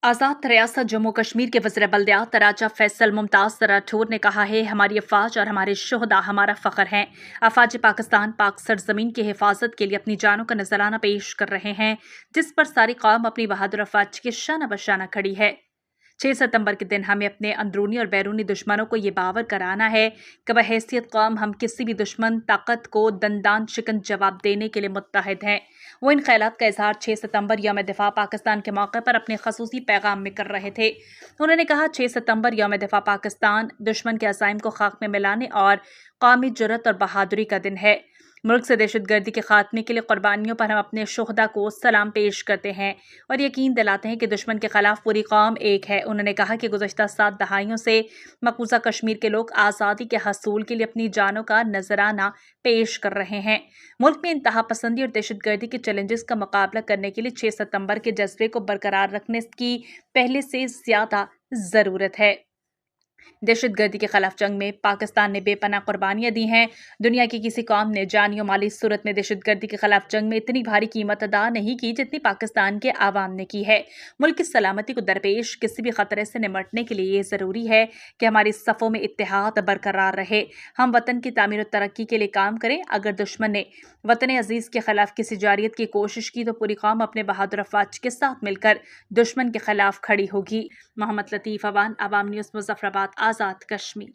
आज़ाद रियासत जम्मू कश्मीर के वज़ीर बल्दियात राजा फैसल मुमताज़ राठौर ने कहा है, हमारी अफ़वाज और हमारे शुहदा हमारा फ़ख्र हैं। अफ़वाज पाकिस्तान पाक सरज़मीन की हिफाजत के लिए अपनी जानों का नजराना पेश कर रहे हैं, जिस पर सारी कौम अपनी बहादुर अफ़वाज के शाना बशाना खड़ी है। 6 सितंबर के दिन हमें अपने अंदरूनी और बैरूनी दुश्मनों को ये बावर कराना है कि बहैसियत कौम हम किसी भी दुश्मन ताकत को दंदान शिकन जवाब देने के लिए मुत्तहिद हैं। वो इन ख्यालात का इजहार 6 सितंबर यौम दिफा पाकिस्तान के मौके पर अपने खसूसी पैगाम में कर रहे थे। उन्होंने कहा, 6 सितंबर यौम दिफा पाकिस्तान दुश्मन के अज़ाइम को खाक में मिलाने और कौमी जुर्रत और बहादुरी का दिन है। मुल्क से दहशतगर्दी के खात्मे के लिए कुर्बानियों पर हम अपने शुहदा को सलाम पेश करते हैं और यकीन दिलाते हैं कि दुश्मन के खिलाफ पूरी कौम एक है। उन्होंने कहा कि गुज़श्ता 7 दहाइयों से मकबूजा कश्मीर के लोग आज़ादी के हसूल के लिए अपनी जानों का नजराना पेश कर रहे हैं। मुल्क में इंतहा पसंदी और दहशतगर्दी के चैलेंजेस का मुकाबला करने के लिए 6 सितंबर के जज्बे को बरकरार रखने की पहले से ज्यादा ज़रूरत है। दहशतगर्दी के खिलाफ जंग में पाकिस्तान ने बेपनाह कुर्बानियां दी हैं। दुनिया की किसी कौम ने जानी और माली सूरत में दहशतगर्दी के खिलाफ जंग में इतनी भारी कीमत अदा नहीं की जितनी पाकिस्तान के आवाम ने की है। मुल्क की सलामती को दरपेश किसी भी खतरे से निमटने के लिए ये ज़रूरी है कि हमारी सफ़ों में इत्तेहाद बरकरार रहे। हम वतन की तामीर और तरक्की के लिए काम करें। अगर दुश्मन ने वतन अजीज़ के खिलाफ किसी जारियत की कोशिश की तो पूरी कौम अपने बहादुर अफवाज के साथ मिलकर दुश्मन के खिलाफ खड़ी होगी। मोहम्मद लतीफ़ अवान, अवाम न्यूज़, मुज़फ़्फ़राबाद, आज़ाद कश्मीर।